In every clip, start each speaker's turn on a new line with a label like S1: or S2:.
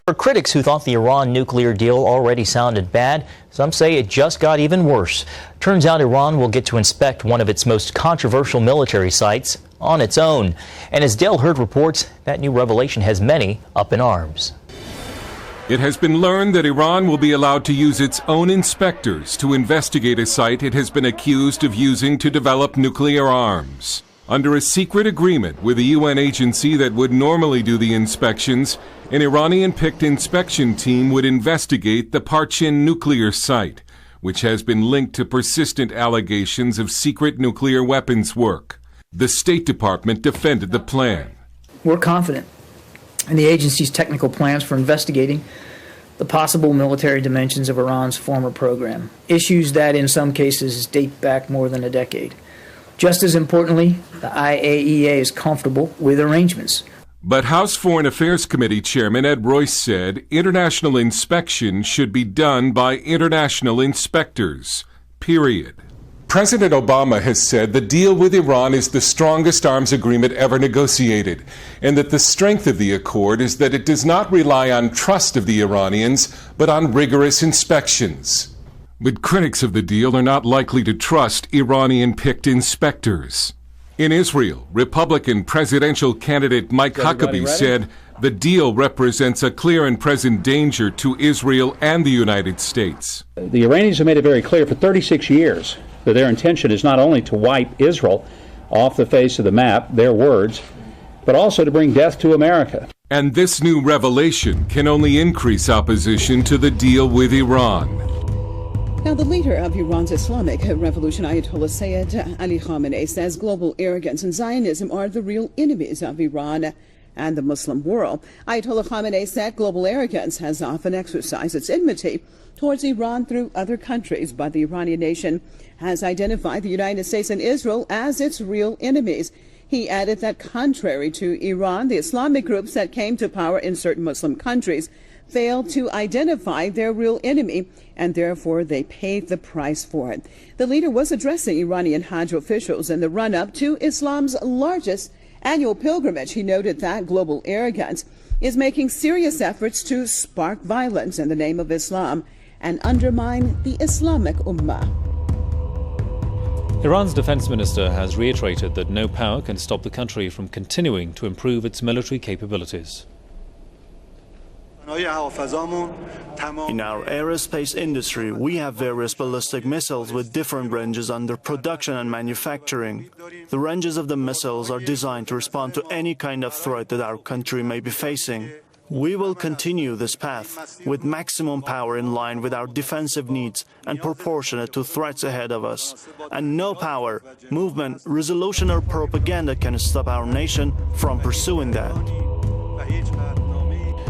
S1: For critics who thought the Iran nuclear deal already sounded bad, some say it just got even worse. Turns out Iran will get to inspect one of its most controversial military sites on its own. And as Dale Hurd reports, that new revelation has many up in arms.
S2: It has been learned that Iran will be allowed to use its own inspectors to investigate a site it has been accused of using to develop nuclear arms. Under a secret agreement with a UN agency that would normally do the inspections, an Iranian-picked inspection team would investigate the Parchin nuclear site, which has been linked to persistent allegations of secret nuclear weapons work. The State Department defended the plan.
S3: We're confident in the agency's technical plans for investigating the possible military dimensions of Iran's former program, issues that in some cases date back more than a decade. Just as importantly, the IAEA is comfortable with arrangements.
S2: But House Foreign Affairs Committee Chairman Ed Royce said international inspection should be done by international inspectors, period. President Obama has said the deal with Iran is the strongest arms agreement ever negotiated, and that the strength of the accord is that it does not rely on trust of the Iranians, but on rigorous inspections. But critics of the deal are not likely to trust Iranian-picked inspectors. In Israel, Republican presidential candidate Mike Huckabee said the deal represents a clear and present danger to Israel and the United States.
S4: The Iranians have made it very clear for 36 years that their intention is not only to wipe Israel off the face of the map, their words, but also to bring death to America.
S2: And this new revelation can only increase opposition to the deal with Iran.
S5: Now, the leader of Iran's Islamic Revolution, Ayatollah Sayyid Ali Khamenei, says global arrogance and Zionism are the real enemies of Iran and the Muslim world. Ayatollah Khamenei said global arrogance has often exercised its enmity towards Iran through other countries, but the Iranian nation has identified the United States and Israel as its real enemies. He added that contrary to Iran, the Islamic groups that came to power in certain Muslim countries failed to identify their real enemy, and therefore they paid the price for it. The leader was addressing Iranian Hajj officials in the run-up to Islam's largest annual pilgrimage. He noted that global arrogance is making serious efforts to spark violence in the name of Islam and undermine the Islamic Ummah.
S6: Iran's defense minister has reiterated that no power can stop the country from continuing to improve its military capabilities.
S7: In our aerospace industry, we have various ballistic missiles with different ranges under production and manufacturing. The ranges of the missiles are designed to respond to any kind of threat that our country may be facing. We will continue this path with maximum power in line with our defensive needs and proportionate to threats ahead of us. And no power, movement, resolution or propaganda can stop our nation from pursuing that.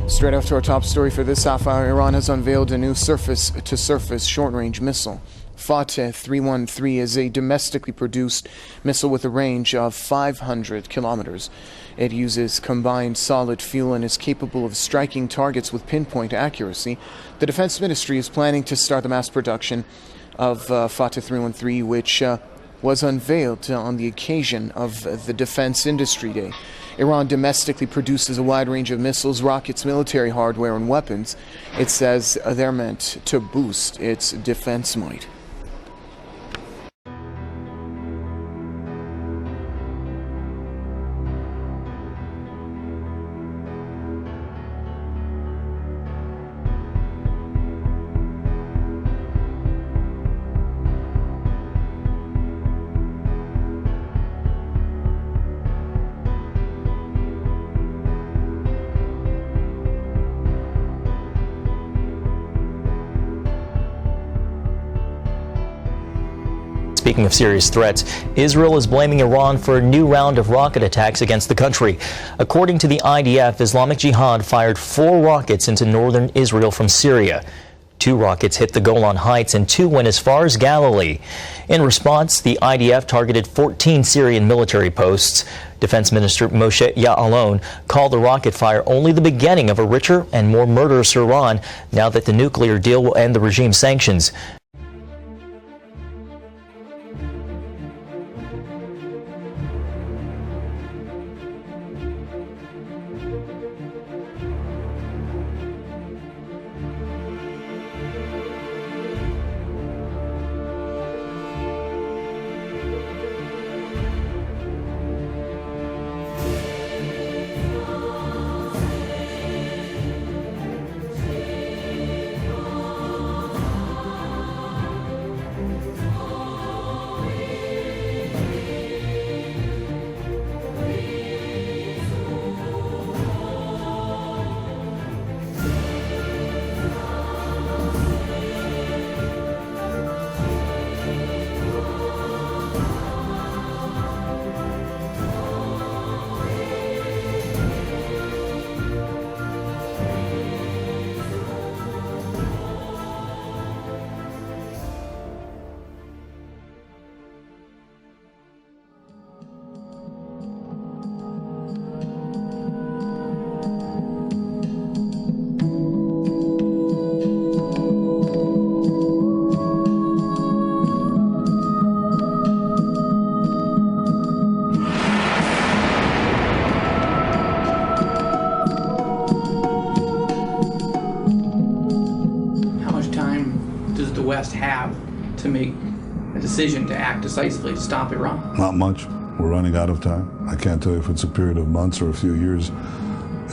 S8: Straight after our top story for this half hour, Iran has unveiled a new surface-to-surface short-range missile. Fateh 313 is a domestically produced missile with a range of 500 kilometers. It uses combined solid fuel and is capable of striking targets with pinpoint accuracy. The Defense Ministry is planning to start the mass production of Fateh 313, which was unveiled on the occasion of the Defense Industry Day. Iran domestically produces a wide range of missiles, rockets, military hardware, and weapons. It says they're meant to boost its defense might.
S1: Speaking of serious threats, Israel is blaming Iran for a new round of rocket attacks against the country. According to the IDF, Islamic Jihad fired 4 rockets into northern Israel from Syria. 2 rockets hit the Golan Heights and 2 went as far as Galilee. In response, the IDF targeted 14 Syrian military posts. Defense Minister Moshe Ya'alon called the rocket fire only the beginning of a richer and more murderous Iran now that the nuclear deal will end the regime's sanctions.
S9: West have to make a decision to act decisively to stop Iran?
S10: Not much. We're running out of time. I can't tell you if it's a period of months or a few years.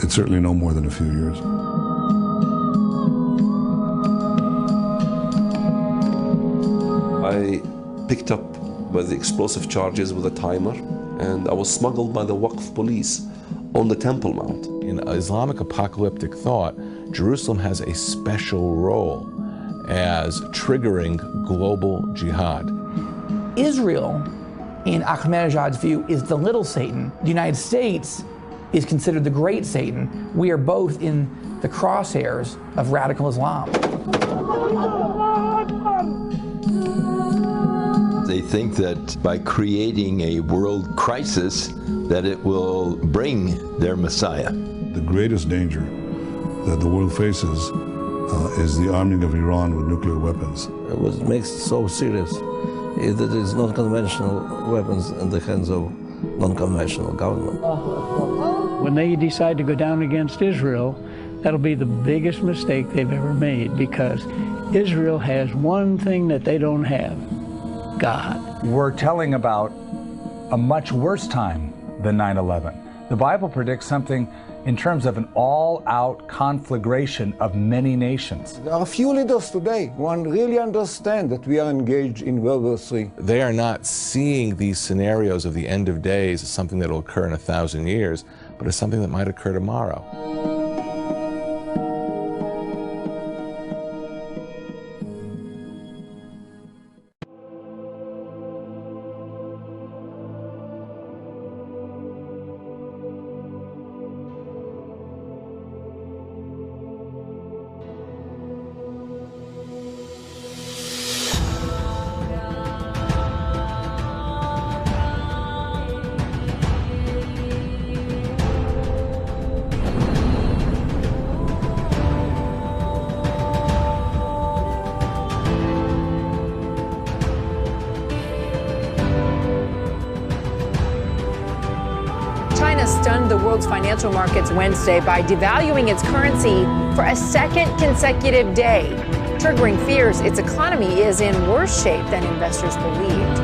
S10: It's certainly no more than a few years.
S11: I picked up by the explosive charges with a timer, and I was smuggled by the Waqf police on the Temple Mount.
S12: In Islamic apocalyptic thought, Jerusalem has a special role as triggering global jihad.
S13: Israel, in Ahmadinejad's view, is the little Satan. The United States is considered the great Satan. We are both in the crosshairs of radical Islam.
S14: They think that by creating a world crisis, that it will bring their Messiah.
S10: The greatest danger that the world faces is the arming of Iran with nuclear weapons.
S15: What makes it so serious is that it's non-conventional weapons in the hands of non-conventional government.
S16: When they decide to go down against Israel, that'll be the biggest mistake they've ever made, because Israel has one thing that they don't have: God.
S17: We're telling about a much worse time than 9/11. The Bible predicts something in terms of an all-out conflagration of many nations.
S18: There are few leaders today who really understand that we are engaged in World War III.
S12: They are not seeing these scenarios of the end of days as something that will occur in 1,000 years, but as something that might occur tomorrow.
S19: Stunned the world's financial markets Wednesday by devaluing its currency for a second consecutive day, triggering fears its economy is in worse shape than investors believed.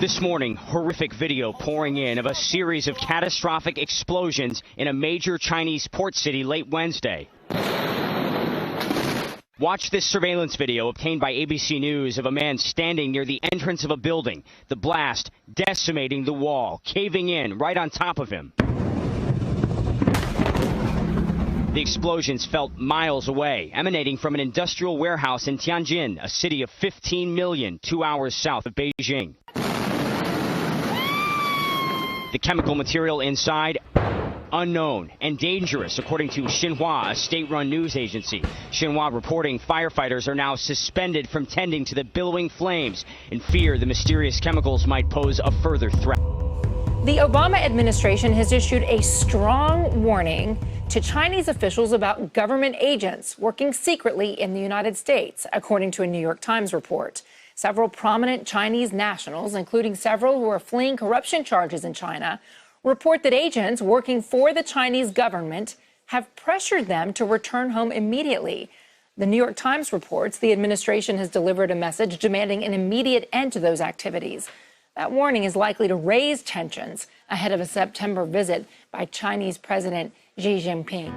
S20: This morning, horrific video pouring in of a series of catastrophic explosions in a major Chinese port city late Wednesday. Watch this surveillance video obtained by ABC News of a man standing near the entrance of a building, the blast decimating the wall, caving in right on top of him. The explosions felt miles away, emanating from an industrial warehouse in Tianjin, a city of 15 million, 2 hours south of Beijing. The chemical material inside, unknown and dangerous, according to Xinhua, a state-run news agency. Xinhua reporting firefighters are now suspended from tending to the billowing flames in fear the mysterious chemicals might pose a further threat.
S19: The Obama administration has issued a strong warning to Chinese officials about government agents working secretly in the United States, according to a New York Times report. Several prominent Chinese nationals, including several who are fleeing corruption charges in China, report that agents working for the Chinese government have pressured them to return home immediately. The New York Times reports the administration has delivered a message demanding an immediate end to those activities. That warning is likely to raise tensions ahead of a September visit by Chinese President Xi Jinping.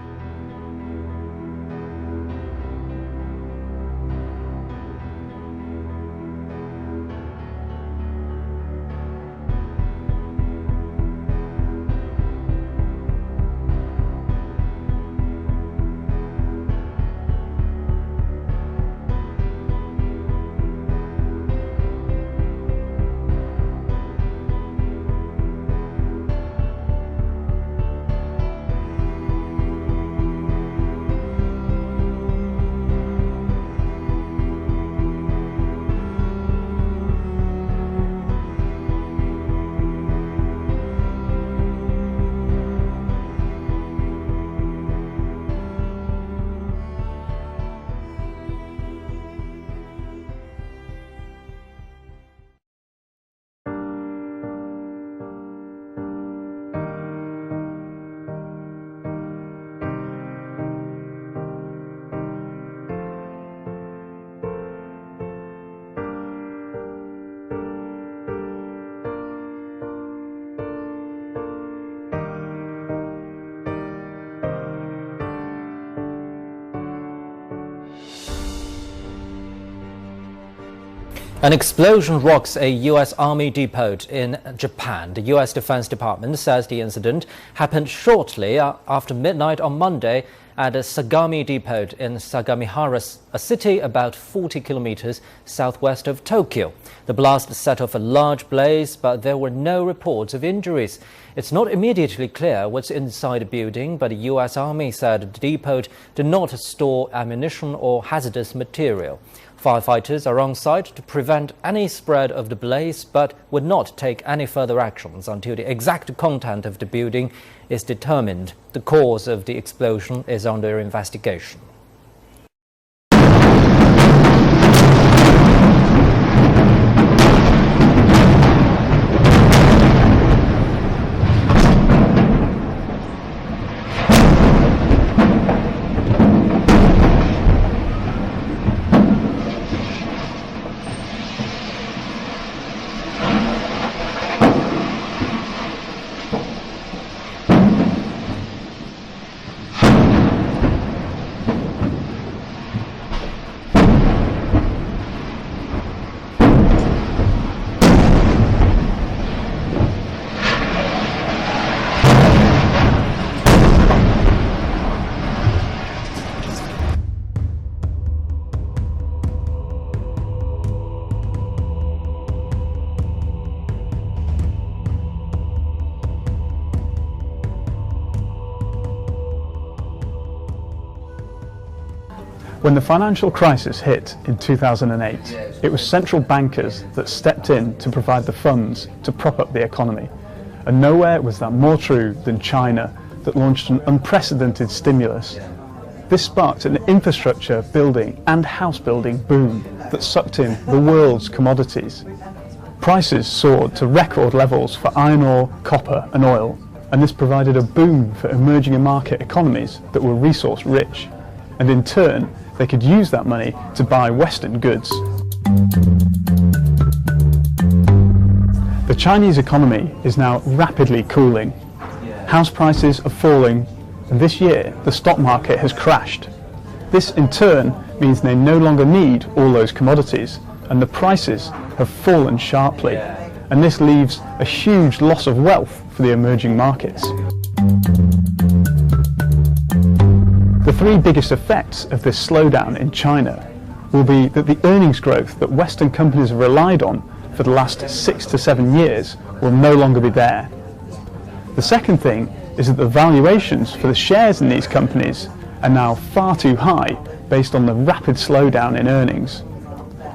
S21: An explosion rocks a U.S. Army depot in Japan. The U.S. Defense Department says the incident happened shortly after midnight on Monday at a Sagami depot in Sagamihara, a city about 40 kilometers southwest of Tokyo. The blast set off a large blaze, but there were no reports of injuries. It's not immediately clear what's inside the building, but the U.S. Army said the depot did not store ammunition or hazardous material. Firefighters are on site to prevent any spread of the blaze, but would not take any further actions until the exact content of the building is determined. The cause of the explosion is under investigation.
S22: When the financial crisis hit in 2008, it was central bankers that stepped in to provide the funds to prop up the economy. And nowhere was that more true than China, that launched an unprecedented stimulus. This sparked an infrastructure building and house building boom that sucked in the world's commodities. Prices soared to record levels for iron ore, copper and oil, and this provided a boom for emerging market economies that were resource rich. And in turn, they could use that money to buy Western goods. The Chinese economy is now rapidly cooling. House prices are falling, and this year the stock market has crashed. This in turn means they no longer need all those commodities, and the prices have fallen sharply. And this leaves a huge loss of wealth for the emerging markets. The three biggest effects of this slowdown in China will be that the earnings growth that Western companies have relied on for the last 6 to 7 years will no longer be there. The second thing is that the valuations for the shares in these companies are now far too high based on the rapid slowdown in earnings.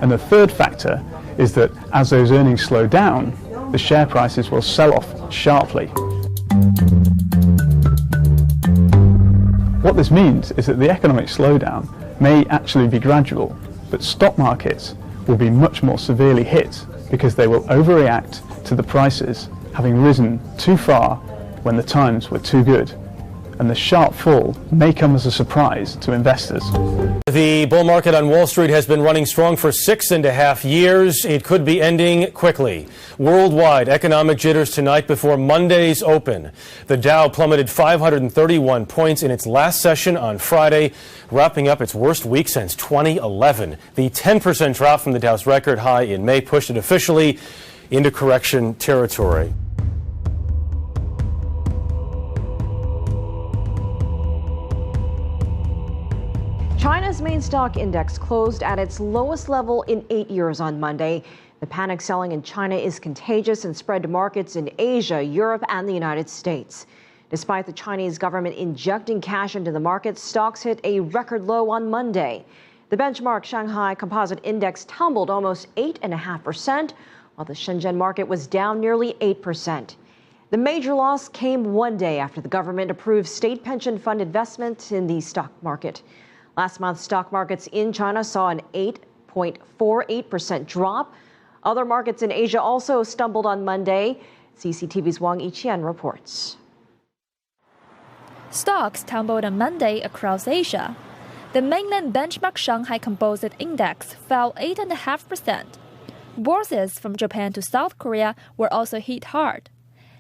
S22: And the third factor is that as those earnings slow down, the share prices will sell off sharply. What this means is that the economic slowdown may actually be gradual, but stock markets will be much more severely hit because they will overreact to the prices having risen too far when the times were too good. And the sharp fall may come as a surprise to investors.
S23: The bull market on Wall Street has been running strong for 6.5 years. It could be ending quickly. Worldwide economic jitters tonight before Monday's open. The Dow plummeted 531 points in its last session on Friday, wrapping up its worst week since 2011. The 10% drop from the Dow's record high in May pushed it officially into correction territory.
S24: China's main stock index closed at its lowest level in 8 years on Monday. The panic selling in China is contagious and spread to markets in Asia, Europe, and the United States. Despite the Chinese government injecting cash into the market, stocks hit a record low on Monday. The benchmark Shanghai Composite Index tumbled almost 8.5%, while the Shenzhen market was down nearly 8%. The major loss came one day after the government approved state pension fund investment in the stock market. Last month, stock markets in China saw an 8.48% drop. Other markets in Asia also stumbled on Monday. CCTV's Wang Yiqian reports.
S25: Stocks tumbled on Monday across Asia. The mainland benchmark Shanghai Composite Index fell 8.5%. Bourses from Japan to South Korea were also hit hard.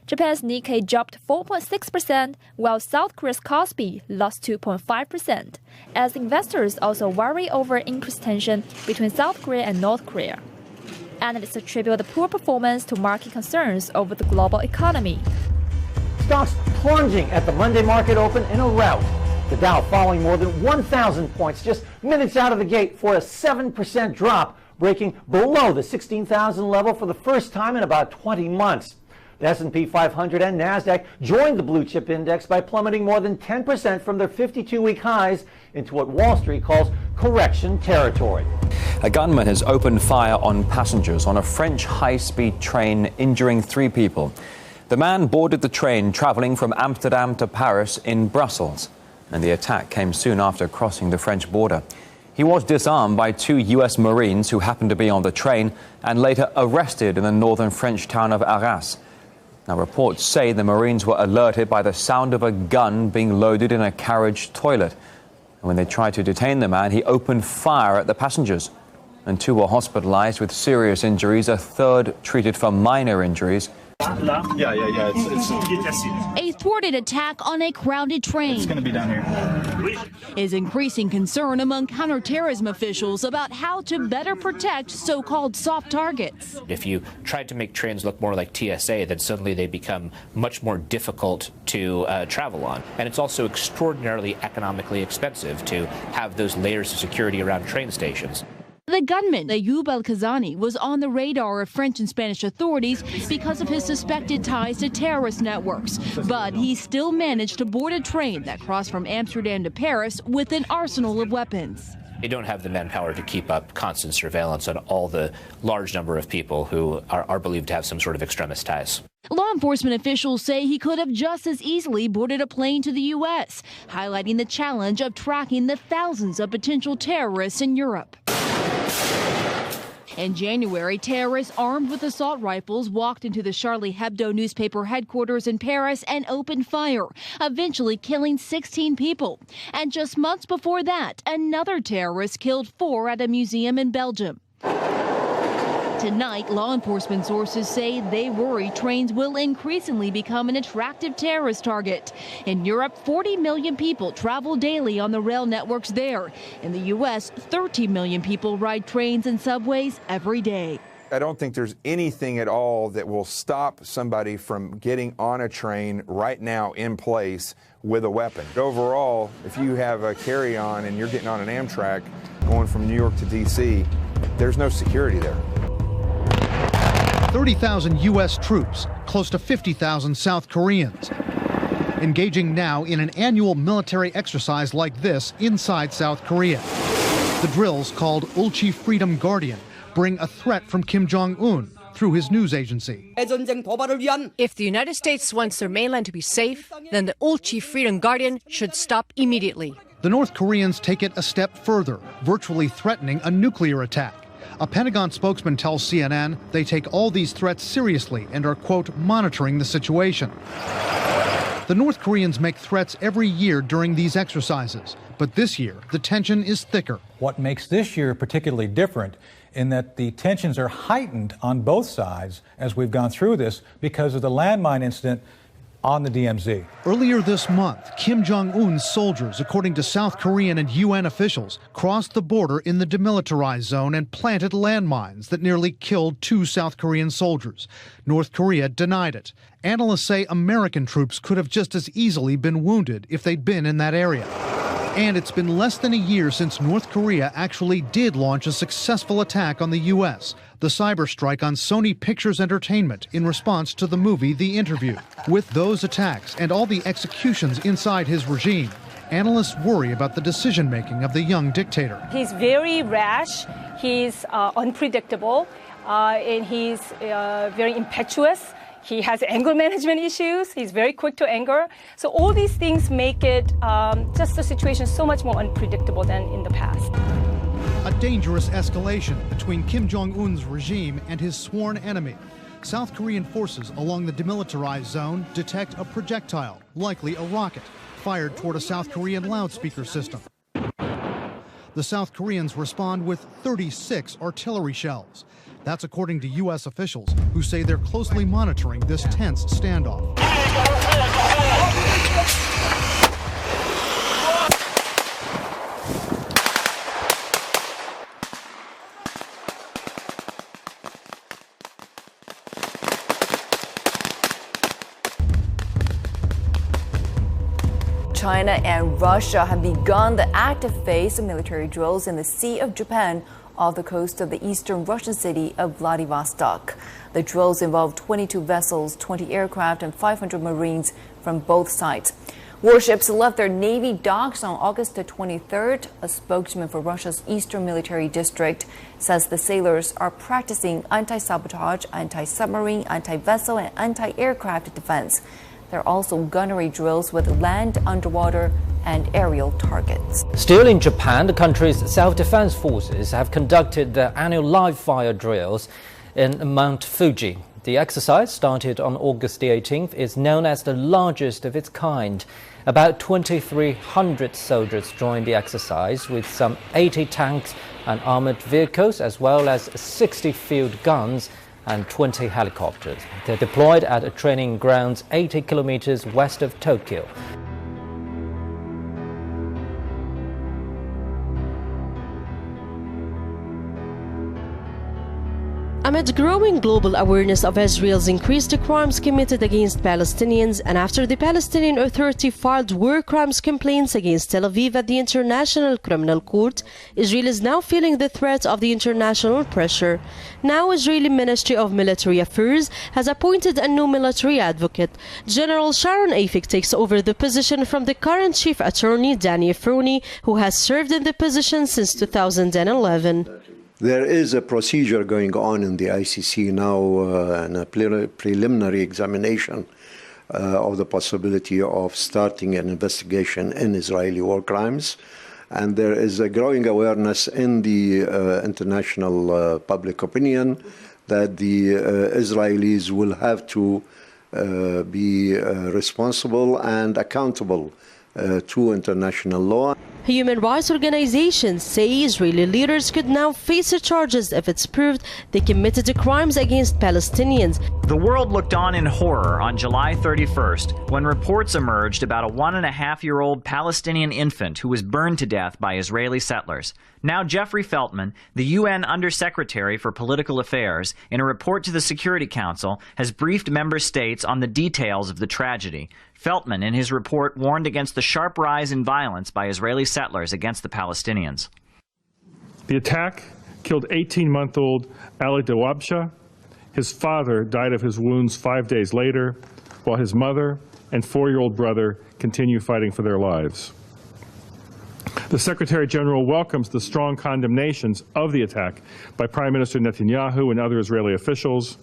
S25: Japan's Nikkei dropped 4.6%, while South Korea's Kospi lost 2.5%, as investors also worry over increased tension between South Korea and North Korea. Analysts attribute the poor performance to market concerns over the global economy.
S2: Stocks plunging at the Monday market open in a rout. The Dow falling more than 1,000 points just minutes out of the gate for a 7% drop, breaking below the 16,000 level for the first time in about 20 months. The S&P 500 and NASDAQ joined the blue chip index by plummeting more than 10% from their 52-week highs into what Wall Street calls correction territory.
S3: A gunman has opened fire on passengers on a French high-speed train, injuring 3 people. The man boarded the train traveling from Amsterdam to Paris in Brussels, and the attack came soon after crossing the French border. He was disarmed by 2 U.S. Marines who happened to be on the train and later arrested in the northern French town of Arras. Now, reports say the Marines were alerted by the sound of a gun being loaded in a carriage toilet. And when they tried to detain the man, he opened fire at the passengers. And 2 were hospitalized with serious injuries, a third treated for minor injuries.
S4: A thwarted attack on a crowded train.
S5: It's going to be down here.
S4: Is increasing concern among counterterrorism officials about how to better protect so-called soft targets.
S6: If you tried to make trains look more like TSA, then suddenly they become much more difficult to travel on. And it's also extraordinarily economically expensive to have those layers of security around train stations.
S4: The gunman, Ayoub al-Kazani, was on the radar of French and Spanish authorities because of his suspected ties to terrorist networks. But he still managed to board a train that crossed from Amsterdam to Paris with an arsenal of weapons.
S6: They don't have the manpower to keep up constant surveillance on all the large number of people who are believed to have some sort of extremist ties.
S4: Law enforcement officials say he could have just as easily boarded a plane to the U.S., highlighting the challenge of tracking the thousands of potential terrorists in Europe. In January, terrorists armed with assault rifles walked into the Charlie Hebdo newspaper headquarters in Paris and opened fire, eventually killing 16 people. And just months before that, another terrorist killed 4 at a museum in Belgium. Tonight, law enforcement sources say they worry trains will increasingly become an attractive terrorist target. In Europe, 40 million people travel daily on the rail networks there. In the U.S., 30 million people ride trains and subways every day.
S26: I don't think there's anything at all that will stop somebody from getting on a train right now in place with a weapon. Overall, if you have a carry-on and you're getting on an Amtrak going from New York to D.C., there's no security there.
S27: 30,000 U.S. troops, close to 50,000 South Koreans, engaging now in an annual military exercise like this inside South Korea. The drills, called Ulchi Freedom Guardian, bring a threat from Kim Jong-un through his news agency.
S28: If the United States wants their mainland to be safe, then the Ulchi Freedom Guardian should stop immediately.
S27: The North Koreans take it a step further, virtually threatening a nuclear attack. A Pentagon spokesman tells CNN they take all these threats seriously and are, quote, monitoring the situation. The North Koreans make threats every year during these exercises, but this year the tension is thicker.
S17: What makes this year particularly different in that the tensions are heightened on both sides as we've gone through this because of the landmine incident on the DMZ.
S27: Earlier this month, Kim Jong-un's soldiers, according to South Korean and UN officials, crossed the border in the demilitarized zone and planted landmines that nearly killed 2 South Korean soldiers. North Korea denied it. Analysts say American troops could have just as easily been wounded if they'd been in that area. And it's been less than a year since North Korea actually did launch a successful attack on the U.S., the cyber strike on Sony Pictures Entertainment in response to the movie The Interview. With those attacks and all the executions inside his regime, analysts worry about the decision-making of the young dictator.
S29: He's very rash, he's unpredictable, and he's very impetuous. He has anger management issues. He's very quick to anger. So all these things make it just the situation so much more unpredictable than in the past.
S27: A dangerous escalation between Kim Jong-un's regime and his sworn enemy. South Korean forces along the demilitarized zone detect a projectile, likely a rocket, fired toward a South Korean loudspeaker system. The South Koreans respond with 36 artillery shells. That's according to U.S. officials, who say they're closely monitoring this tense standoff.
S1: China and Russia have begun the active phase of military drills in the Sea of Japan off the coast of the eastern Russian city of Vladivostok. The drills involve 22 vessels, 20 aircraft, and 500 Marines from both sides. Warships left their Navy docks on August the 23rd. A spokesman for Russia's Eastern Military District says the sailors are practicing anti-sabotage, anti-submarine, anti-vessel, and anti-aircraft defense. There are also gunnery drills with land, underwater, and aerial targets.
S21: Still in Japan, the country's self-defense forces have conducted their annual live-fire drills in Mount Fuji. The exercise, started on August the 18th, is known as the largest of its kind. About 2,300 soldiers joined the exercise, with some 80 tanks and armored vehicles, as well as 60 field guns and 20 helicopters. They're deployed at a training grounds 80 kilometers west of Tokyo.
S7: Amid growing global awareness of Israel's increased crimes committed against Palestinians, and after the Palestinian Authority filed war crimes complaints against Tel Aviv at the International Criminal Court, Israel is now feeling the threat of the international pressure. Now, Israeli Ministry of Military Affairs has appointed a new military advocate. General Sharon Afik takes over the position from the current Chief Attorney, Danny Efroni, who has served in the position since 2011.
S8: There is a procedure going on in the ICC now, and a preliminary examination of the possibility of starting an investigation in Israeli war crimes. And there is a growing awareness in the international public opinion that the Israelis will have to be responsible and accountable to international law.
S7: Human rights organizations say Israeli leaders could now face charges if it's proved they committed crimes against Palestinians.
S9: The world looked on in horror on July 31st when reports emerged about a 1.5-year-old Palestinian infant who was burned to death by Israeli settlers. Now Jeffrey Feltman, the UN Undersecretary for Political Affairs, in a report to the Security Council, has briefed member states on the details of the tragedy. Feltman, in his report, warned against the sharp rise in violence by Israeli settlers against the Palestinians.
S10: The attack killed 18-month-old Ali Dawabsha. His father died of his wounds 5 days later, while his mother and 4-year-old brother continue fighting for their lives. The Secretary General welcomes the strong condemnations of the attack by Prime Minister Netanyahu and other Israeli officials,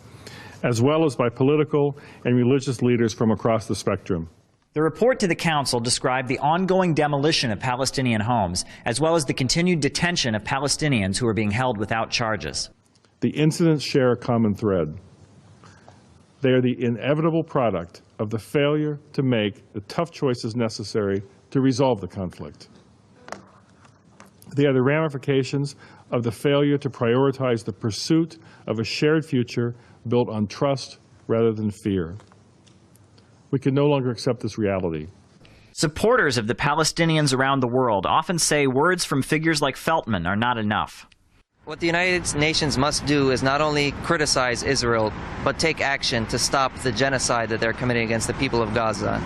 S10: as well as by political and religious leaders from across the spectrum.
S9: The report to the Council described the ongoing demolition of Palestinian homes, as well as the continued detention of Palestinians who are being held without charges.
S10: The incidents share a common thread. They are the inevitable product of the failure to make the tough choices necessary to resolve the conflict. They are the ramifications of the failure to prioritize the pursuit of a shared future built on trust rather than fear. We can no longer accept this reality.
S9: Supporters of the Palestinians around the world often say words from figures like Feltman are not enough.
S11: What the United Nations must do is not only criticize Israel, but take action to stop the genocide that they're committing against the people of Gaza.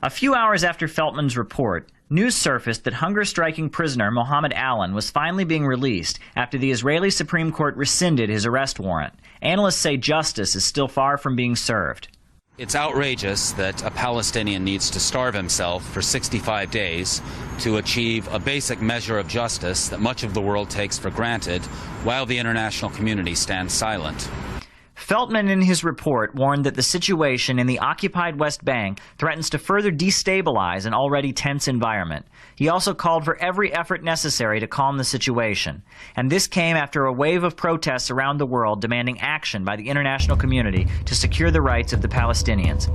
S9: A few hours after Feltman's report, news surfaced that hunger-striking prisoner Mohammed Allen was finally being released after the Israeli Supreme Court rescinded his arrest warrant. Analysts say justice is still far from being served.
S13: It's outrageous that a Palestinian needs to starve himself for 65 days to achieve a basic measure of justice that much of the world takes for granted, while the international community stands silent.
S9: Feltman, in his report, warned that the situation in the occupied West Bank threatens to further destabilize an already tense environment. He also called for every effort necessary to calm the situation. And this came after a wave of protests around the world demanding action by the international community to secure the rights of the Palestinians.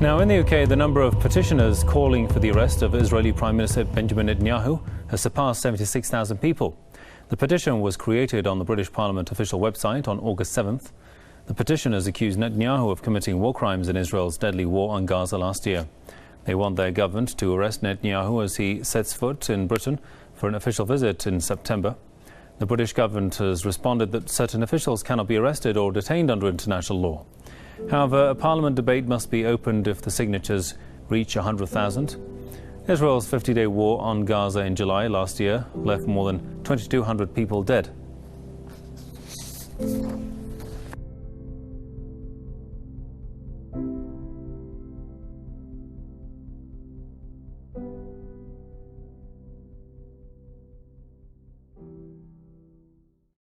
S23: Now, in the UK, the number of petitioners calling for the arrest of Israeli Prime Minister Benjamin Netanyahu has surpassed 76,000 people. The petition was created on the British Parliament official website on August 7th. The petitioners accuse Netanyahu of committing war crimes in Israel's deadly war on Gaza last year. They want their government to arrest Netanyahu as he sets foot in Britain for an official visit in September. The British government has responded that certain officials cannot be arrested or detained under international law. However, a parliament debate must be opened if the signatures reach 100,000.
S12: Israel's 50-day war on Gaza in July last year left more than 2,200 people dead.